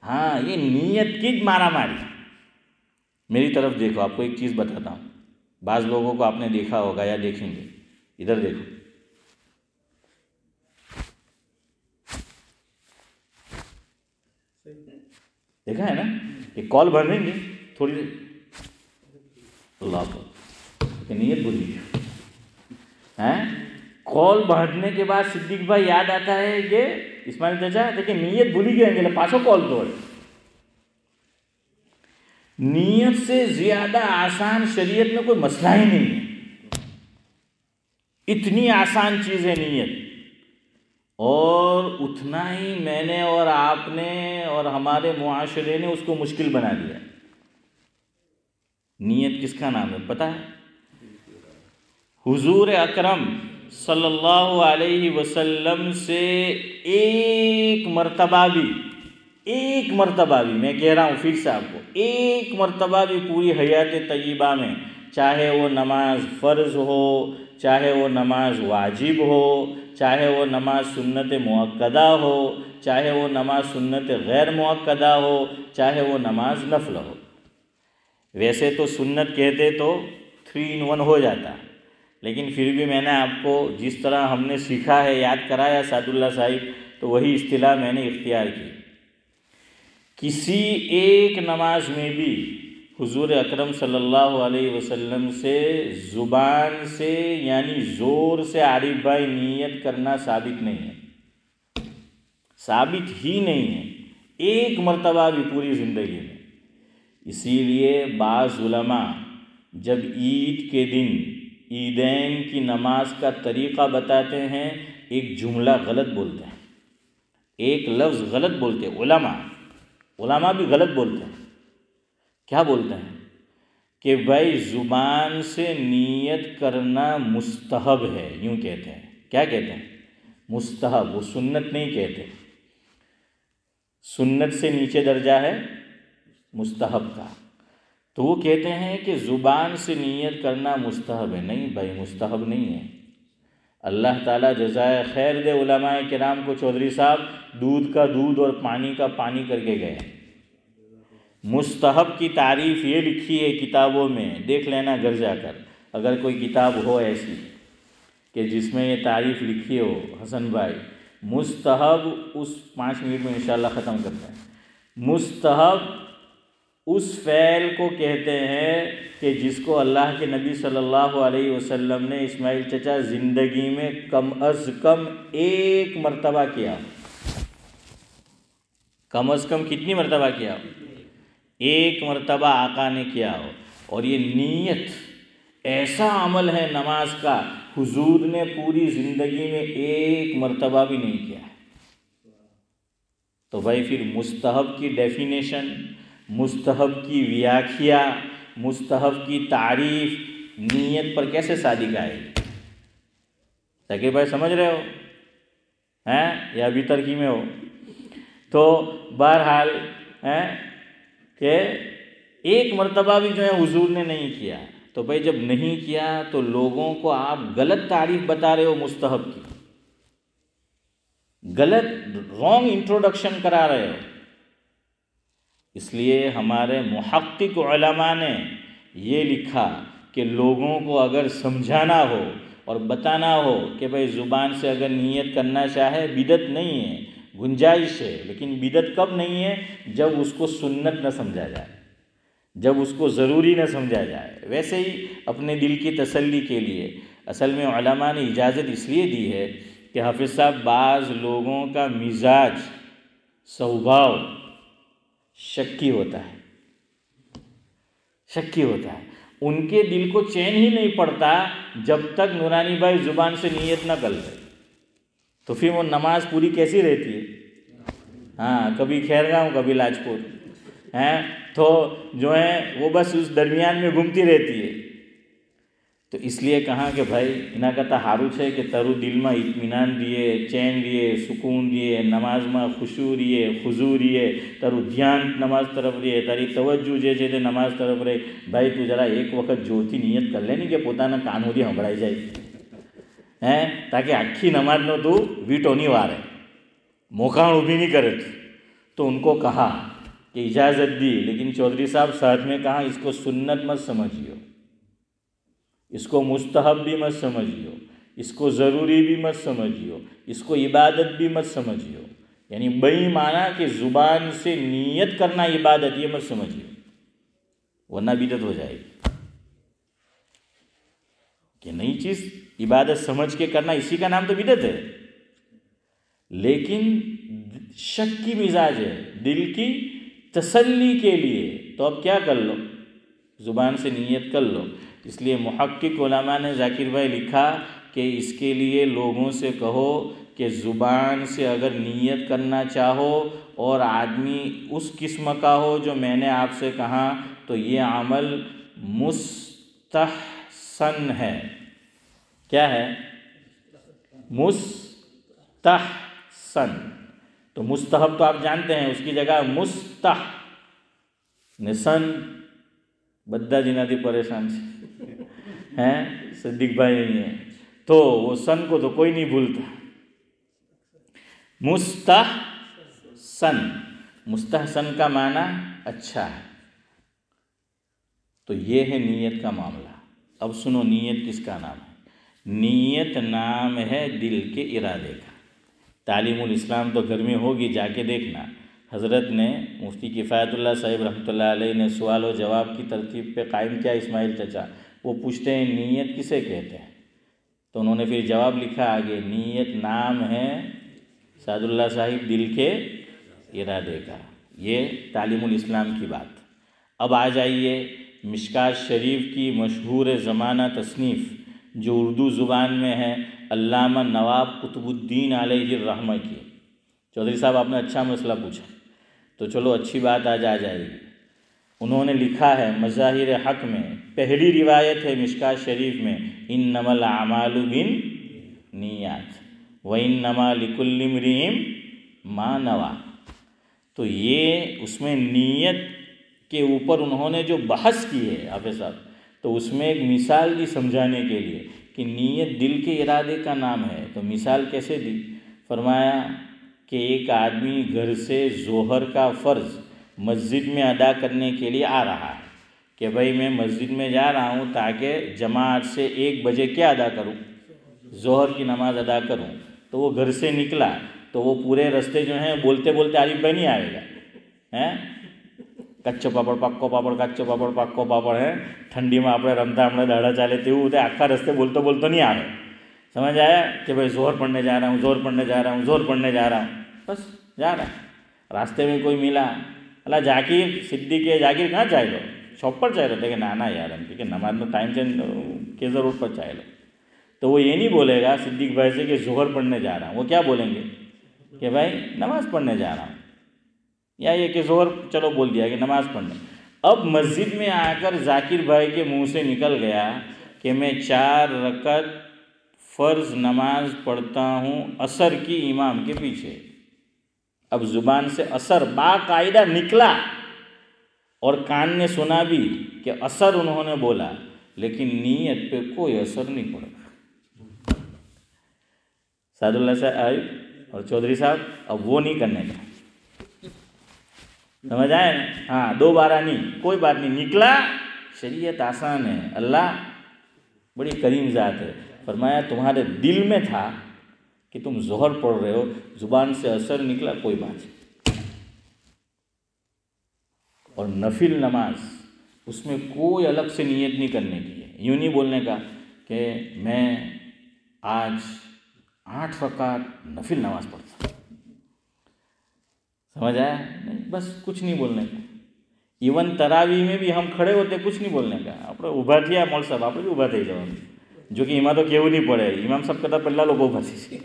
Speaker 1: ہاں یہ نیت کی જ ماراماری۔ میری طرف دیکھو، آپ کو ایک چیز بتاتا ہوں، بعض لوگوں کو آپ نے دیکھا ہوگا یا دیکھیں گے، ادھر دیکھو، دیکھا ہے نا کہ کال بھر دیں گے تھوڑی دیر، اللہ کو نیت بھول گئی ہے۔ کال بھرنے کے بعد صدیق بھائی یاد آتا ہے کہ اسماعیل چچا دیکھیں نیت بھولی گئے پاسوں کال توڑے۔ نیت سے زیادہ آسان شریعت میں کوئی مسئلہ ہی نہیں ہے، اتنی آسان چیز ہے نیت، اور اتنا ہی میں نے اور آپ نے اور ہمارے معاشرے نے اس کو مشکل بنا دیا۔ نیت کس کا نام ہے پتہ ہے؟ حضور اکرم صلی اللہ علیہ وسلم سے ایک مرتبہ بھی میں کہہ رہا ہوں پھر سے آپ کو، ایک مرتبہ بھی پوری حیات طیبہ میں، چاہے وہ نماز فرض ہو، چاہے وہ نماز واجب ہو، چاہے وہ نماز سنت مؤکدہ ہو، چاہے وہ نماز سنت غیر مؤکدہ ہو، چاہے وہ نماز نفل ہو۔ ویسے تو سنت کہتے تو 3 in 1 ہو جاتا، لیکن پھر بھی میں نے آپ کو جس طرح ہم نے سیکھا ہے، یاد کرایا سعد اللہ صاحب، تو وہی اصطلاح میں نے اختیار کی۔ کسی ایک نماز میں بھی حضور اکرم صلی اللہ علیہ وسلم سے زبان سے یعنی زور سے عارف بھائی نیت کرنا ثابت نہیں ہے، ثابت ہی نہیں ہے، ایک مرتبہ بھی پوری زندگی میں۔ اسی لیے بعض علماء جب عید کے دن عیدین کی نماز کا طریقہ بتاتے ہیں، ایک جملہ غلط بولتے ہیں، ایک لفظ غلط بولتے ہیں۔ علماء بھی غلط بولتے ہیں۔ کیا بولتے ہیں؟ کہ بھائی زبان سے نیت کرنا مستحب ہے، یوں کہتے ہیں۔ کیا کہتے ہیں؟ مستحب، وہ سنت نہیں کہتے، سنت سے نیچے درجہ ہے مستحب کا۔ تو وہ کہتے ہیں کہ زبان سے نیت کرنا مستحب ہے۔ نہیں بھائی، مستحب نہیں ہے۔ اللہ تعالیٰ جزائے خیر دے علماء کرام کو، چودھری صاحب دودھ کا دودھ اور پانی کا پانی کر کے گئے۔ مستحب کی تعریف یہ لکھی ہے کتابوں میں، دیکھ لینا گھر جا کر، اگر کوئی کتاب ہو ایسی کہ جس میں یہ تعریف لکھی ہو حسن بھائی۔ مستحب اس 5 منٹ میں انشاءاللہ ختم کرتے ہیں۔ مستحب اس فعل کو کہتے ہیں کہ جس کو اللہ کے نبی صلی اللہ علیہ وسلم نے اسماعیل چچا زندگی میں کم از کم 1 مرتبہ کیا۔ کم از کم کتنی مرتبہ کیا؟ 1 مرتبہ آقا نے کیا ہو۔ اور یہ نیت ایسا عمل ہے نماز کا، حضور نے پوری زندگی میں 1 مرتبہ بھی نہیں کیا۔ تو بھائی پھر مستحب کی ڈیفینیشن، مستحب کی ویاکھیا، مستحب کی تعریف نیت پر کیسے صادق آئے گی؟ ذاکر بھائی سمجھ رہے ہو ہیں یا ابھی ترکی میں ہو؟ تو بہرحال کہ ایک مرتبہ بھی جو ہے حضور نے نہیں کیا، تو بھائی جب نہیں کیا تو لوگوں کو آپ غلط تعریف بتا رہے ہو مستحب کی، غلط رانگ انٹروڈکشن کرا رہے ہو۔ اس لیے ہمارے محقق علماء نے یہ لکھا کہ لوگوں کو اگر سمجھانا ہو اور بتانا ہو کہ بھائی زبان سے اگر نیت کرنا چاہے بدعت نہیں ہے، گنجائش ہے، لیکن بدعت کب نہیں ہے؟ جب اس کو سنت نہ سمجھا جائے، جب اس کو ضروری نہ سمجھا جائے۔ ویسے ہی اپنے دل کی تسلی کے لیے اصل میں علماء نے اجازت اس لیے دی ہے کہ حافظ صاحب بعض لوگوں کا مزاج سوبھاؤ شکی ہوتا ہے، شکی ہوتا ہے، ان کے دل کو چین ہی نہیں پڑتا جب تک نورانی بھائی زبان سے نیت نہ کر لے، تو پھر وہ نماز پوری کیسی رہتی ہے؟ ہاں، کبھی خیرگاؤں کبھی لاجپور ہیں، تو جو ہے وہ بس اس درمیان میں گھومتی رہتی ہے۔ تو اس لیے کہا کہ بھائی انہاں کا تحارچ ہے کہ ترو دل میں اطمینان دیے، چین دیے، سکون دیے، نماز میں خشوع دیے، خضوع دیے، ترو دھیان نماز طرف دیے، تاری توجہ જે છે તે નમાઝ તરફ રહે۔ ભાઈ તું જરા એક વખત જોરથી નિયત કરી લે ને કે પોતાના કાન સુધી સંભળાઈ જાય હે, તાકે આખી નમાઝનો તું વીંટો નહીં વારે, મોકાણ ઊભી નહીં કરે તું۔ تو ان کو کہا کہ اجازت دی، لیکن چودھری صاحب ساتھ میں کہا اس کو سنت مت سمجھیو، اس کو مستحب بھی مت سمجھیو، اس کو ضروری بھی مت سمجھیو، اس کو عبادت بھی مت سمجھیو، یعنی بئی معنی کہ زبان سے نیت کرنا عبادت، یہ مت سمجھیو ورنہ بدعت ہو جائے گی۔ کہ نئی چیز عبادت سمجھ کے کرنا، اسی کا نام تو بدعت ہے۔ لیکن شک کی مزاج ہے، دل کی تسلی کے لیے، تو اب کیا کر لو، زبان سے نیت کر لو۔ اس لیے محقق علماء نے ذاکر بھائی لکھا کہ اس کے لیے لوگوں سے کہو کہ زبان سے اگر نیت کرنا چاہو اور آدمی اس قسم کا ہو جو میں نے آپ سے کہا، تو یہ عمل مستحسن ہے۔ کیا ہے؟ مستحسن۔ تو مستحب تو آپ جانتے ہیں، اس کی جگہ مستح نسن بدہ جنادی پریشان ہیں، صدیق بھائی نہیں ہیں، تو وہ سن کو تو کوئی نہیں بھولتا۔ مستحسن، مستحسن کا معنی اچھا ہے۔ تو یہ ہے نیت کا معاملہ۔ اب سنو نیت کس کا نام ہے؟ نیت نام ہے دل کے ارادے کا۔ تعلیم الاسلام تو گھر میں ہوگی، جا کے دیکھنا۔ حضرت نے مفتی کفایت اللہ صاحب رحمۃ اللہ علیہ نے سوال و جواب کی ترتیب پہ قائم کیا اسماعیل چچا، وہ پوچھتے ہیں نیت کسے کہتے ہیں؟ تو انہوں نے پھر جواب لکھا آگے، نیت نام ہے سعد اللہ صاحب دل کے ارادے کا۔ یہ تعلیم الاسلام کی بات۔ اب آ جائیے مشکات شریف کی مشہور زمانہ تصنیف جو اردو زبان میں ہے، علامہ نواب قطب الدین علیہ الرحمہ کی۔ چودھری صاحب آپ نے اچھا مسئلہ پوچھا، تو چلو اچھی بات آج آ جائے گی۔ انہوں نے لکھا ہے مظاہر حق میں، پہلی روایت ہے مشکات شریف میں، انما الاعمال بالنیات وانما لکل امرئ ما نویٰ۔ تو یہ اس میں نیت کے اوپر انہوں نے جو بحث کی ہے حافظ صاحب، تو اس میں ایک مثال دی سمجھانے کے لیے کہ نیت دل کے ارادے کا نام ہے۔ تو مثال کیسے دی؟ فرمایا کہ ایک آدمی گھر سے ظہر کا فرض مسجد میں ادا کرنے کے لیے آ رہا ہے کہ بھائی میں مسجد میں جا رہا ہوں تاکہ جماعت سے 1 بجے کیا ادا کروں؟ ظہر کی نماز ادا کروں۔ تو وہ گھر سے نکلا تو وہ پورے رستے جو ہیں بولتے بولتے عارف بھائی نہیں آئے گا، ہیں کچو પાપડ પાક્કો પાપડ કચ્ચો પાપડ પાક્કો પાપડ ہے، ٹھنڈی میں આપણે રમતા આપણે દાડા ચાલે તેવું તે આખા રસ્તે બોલતો બોલતો نہیں આવે۔ سمجھ آیا کہ بھائی ظہر پڑھنے جا رہا ہوں، ظہر پڑھنے جا رہا ہوں، ظہر پڑھنے جا رہا ہوں، بس جا رہا ہے۔ راستے میں کوئی ملا، اللہ جاکر صدیق ہے، جاکر کہاں چائے لو؟ شاپ پر چائے لو؟ دیکھیں نانا یار ہم ٹھیک ہے نماز میں ٹائم سے کی ضرورت پر چائے لو۔ تو وہ یہ نہیں بولے گا صدیق بھائی سے کہ ظہر پڑھنے جا رہا ہوں، وہ کیا بولیں گے کہ بھائی نماز پڑھنے جا رہا ہوں، یا یہ کہ ظہر چلو بول دیا کہ نماز پڑھنے۔ اب مسجد میں آ کر ذاکر بھائی کے منہ سے نکل گیا کہ میں 4 رکعت فرض نماز پڑھتا ہوں عصر کی امام کے پیچھے۔ اب زبان سے عصر باقاعدہ نکلا، اور کان نے سنا بھی کہ اثر انہوں نے بولا، لیکن نیت پہ کوئی اثر نہیں پڑا۔ سعد اللہ صاحب اور چودھری صاحب اب وہ نہیں کرنے کا، سمجھ آئے نا؟ ہاں، دوبارہ نہیں، کوئی بات نہیں، نکلا، شریعت آسان ہے، اللہ بڑی کریم ذات ہے۔ فرمایا تمہارے دل میں تھا کہ تم ظہر پڑھ رہے ہو، زبان سے اثر نکلا، کوئی بات نہیں۔ اور نفل نماز اس میں کوئی الگ سے نیت نہیں کرنے کی ہے، یوں نہیں بولنے کا کہ میں آج 8 رکعت نفل نماز پڑھتا ہوں، سمجھ آیا؟ نہیں، بس کچھ نہیں بولنے کا۔ ایون تراویح میں بھی ہم کھڑے ہوتے کچھ نہیں بولنے کا، آپ ابھا تھیا مول صاحب، آپ بھی ابھا تھے جواب جو کہ ایما تو کیوں نہیں پڑھے، امام سب کہتا پہلا لوگ ابھا تھی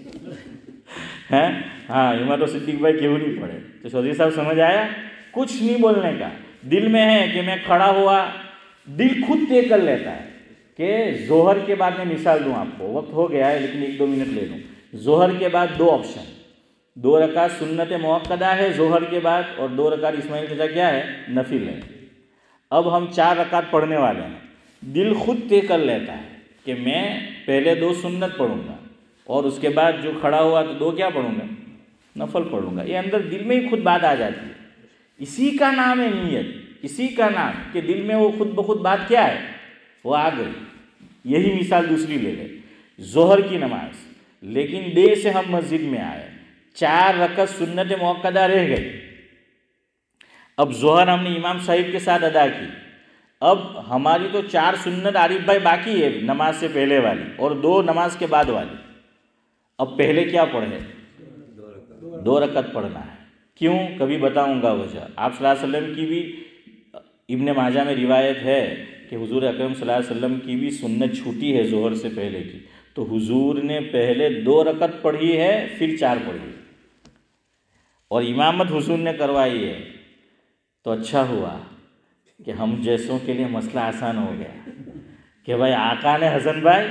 Speaker 1: ہیں، ہاں ایما تو صدیق بھائی کیوں نہیں پڑھے، تو چودھری صاحب سمجھ آیا؟ کچھ نہیں بولنے کا، دل میں ہے کہ میں کھڑا ہوا، دل خود طے کر لیتا ہے کہ ظہر کے بعد، میں مثال دوں آپ کو، وقت ہو گیا ہے لیکن 1-2 منٹ لے لوں۔ ظہر کے بعد 2 آپشن، 2 رکعت سنت موقدہ ہے ظہر کے بعد، اور 2 رکعت اسماعیل قضا کیا ہے؟ نفل ہے۔ اب ہم 4 رکعت پڑھنے والے ہیں، دل خود طے کر لیتا ہے کہ میں پہلے 2 سنت پڑھوں گا، اور اس کے بعد جو کھڑا ہوا تو 2 کیا پڑھوں گا؟ نفل پڑھوں گا۔ یہ اندر دل میں ہی خود بات آ جاتی ہے، اسی کا نام ہے نیت، اسی کا نام کہ دل میں وہ خود بخود بات کیا ہے؟ وہ آ گئی۔ یہی مثال دوسری لے لے، ظہر کی نماز، لیکن دیر سے ہم مسجد میں آئے، 4 رکعت سنت موقدہ رہ گئی، اب ظہر ہم نے امام صاحب کے ساتھ ادا کی، اب ہماری تو 4 سنت عارف بھائی باقی ہے نماز سے پہلے والی، اور 2 نماز کے بعد والی۔ اب پہلے کیا پڑھے؟ 2 رکعت پڑھنا ہے۔ کیوں؟ کبھی بتاؤں گا وجہ۔ آپ صلی اللہ علیہ وسلم کی بھی ابن ماجہ میں روایت ہے کہ حضور اکرم صلی اللہ علیہ وسلم کی بھی سنت چھوٹی ہے ظہر سے پہلے کی، تو حضور نے پہلے 2 رکعت پڑھی ہے، پھر 4 پڑھی، اور امامت حضور نے کروائی ہے۔ تو اچھا ہوا کہ ہم جیسوں کے لیے مسئلہ آسان ہو گیا کہ بھائی آقا نے حسن بھائی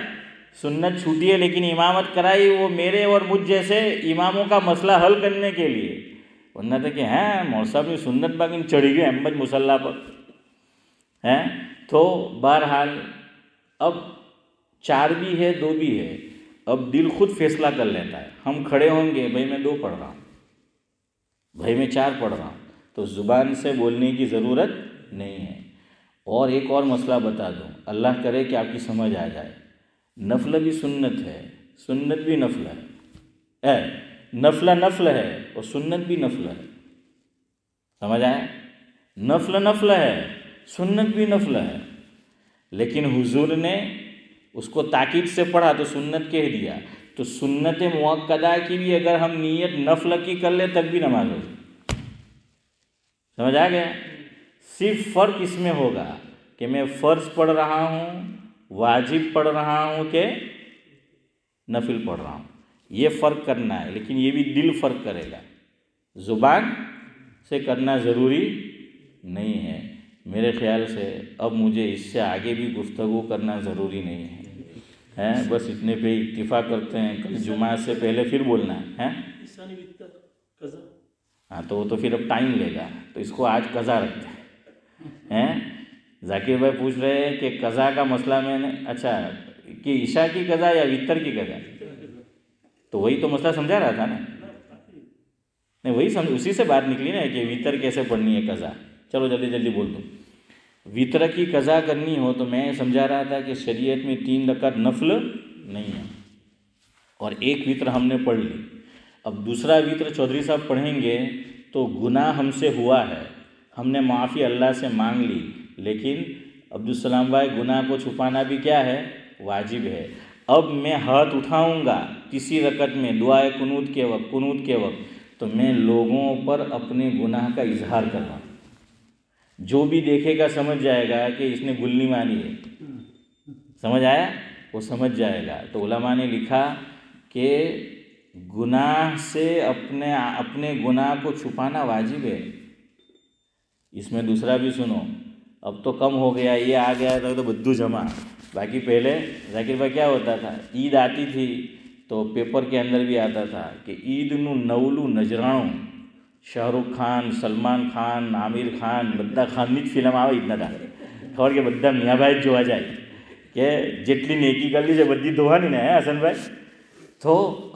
Speaker 1: سنت چھوٹی ہے لیکن امامت کرائی، وہ میرے اور مجھ جیسے اماموں کا مسئلہ حل کرنے کے لیے، ورنہ تھا کہ ہیں مول صاحب نے سنت باقی چڑھی گئی احمد مصلی پر ہیں۔ تو بہرحال اب 4 بھی ہے 2 بھی ہے، اب دل خود فیصلہ کر لیتا ہے۔ ہم کھڑے ہوں گے، بھائی میں 2 پڑھ رہا ہوں، بھائی میں 4 پڑھ رہا ہوں، تو زبان سے بولنے کی ضرورت نہیں ہے۔ اور ایک اور مسئلہ بتا دوں، اللہ کرے کہ آپ کی سمجھ آ جائے، نفل بھی سنت ہے، سنت بھی نفل ہے، نفل نفل ہے اور سنت بھی نفل ہے، سمجھ آئے؟ نفل نفل ہے، سنت بھی نفل ہے، لیکن حضور نے اس کو تاکید سے پڑھا تو سنت کہہ دیا، تو سنت موقدہ کی بھی اگر ہم نیت نفل کی کر لیں تب بھی نماز ہو جائے، سمجھ آ گیا؟ صرف فرق اس میں ہوگا کہ میں فرض پڑھ رہا ہوں، واجب پڑھ رہا ہوں کہ نفل پڑھ رہا ہوں، یہ فرق کرنا ہے، لیکن یہ بھی دل فرق کرے گا، زبان سے کرنا ضروری نہیں ہے۔ میرے خیال سے اب مجھے اس سے آگے بھی گفتگو کرنا ضروری نہیں ہے، بس اتنے پہ اتفاق کرتے ہیں، کل جمعہ سے پہلے پھر بولنا ہے۔ ہاں تو وہ تو پھر اب ٹائم لے گا، تو اس کو آج قضا رکھتے ہیں۔ ذاکر بھائی پوچھ رہے ہیں کہ قضا کا مسئلہ میں نے، اچھا کہ عشاء کی قضا یا وتر کی قضا، تو وہی تو مسئلہ سمجھا رہا تھا نا، نہیں وہی اسی سے بات نکلی نا کہ وتر کیسے پڑھنی ہے قضا۔ چلو جلدی جلدی بول دوں، وتر کی قضا کرنی ہو تو میں سمجھا رہا تھا کہ شریعت میں 3 رکعت نفل نہیں ہے، اور 1 وتر ہم نے پڑھ لی، اب دوسرا وتر چودھری صاحب پڑھیں گے تو گناہ ہم سے ہوا ہے، ہم نے معافی اللہ سے مانگ لی، لیکن عبدالسلام بھائی گناہ کو چھپانا بھی کیا ہے؟ واجب ہے۔ اب میں ہاتھ اٹھاؤں گا کسی رکعت میں دعائے قنوت کے وقت تو میں لوگوں پر اپنے گناہ کا اظہار کر رہا ہوں، جو بھی دیکھے گا سمجھ جائے گا کہ اس نے گلنی ماری ہے، سمجھ آیا؟ وہ سمجھ جائے گا۔ تو علماء نے لکھا کہ گناہ سے اپنے گناہ کو چھپانا واجب ہے۔ اس میں دوسرا بھی سنو، اب تو کم ہو گیا، یہ آ گیا تو بدو جمع، باقی پہلے ذاکر بھائی کیا ہوتا تھا، عید آتی تھی تو پیپر کے اندر بھی آتا تھا کہ عید نو نولو نجرانو، શાહ રૂખ ખાન, સલમાન ખાન, આમિર ખાન બધા ખાનની જ ફિલ્મ આવે જ નતા ખબર કે બધા મિયાભાઈ જ જોવા જાય કે જેટલી નેકી કરલી છે બધી ધોવાની ને હે હસનભાઈ. તો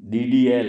Speaker 1: DDL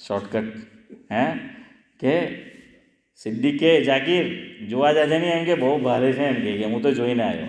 Speaker 1: શોર્ટકટ હે કે સિદ્દીક કે જાકીર જોવા જાજે નહીં એમ કે બહુ ભારે છે એમ કે હું તો જોઈને આવ્યો.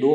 Speaker 1: 2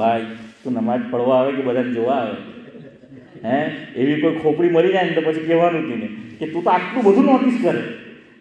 Speaker 1: ભાઈ તું નમાજ પડવા આવે કે બધાને જોવા આવે હે, એવી કોઈ ખોપડી મરી જાય ને તો પછી કહેવાનું તેને કે તું તો આટલું બધું નોટિસ કરે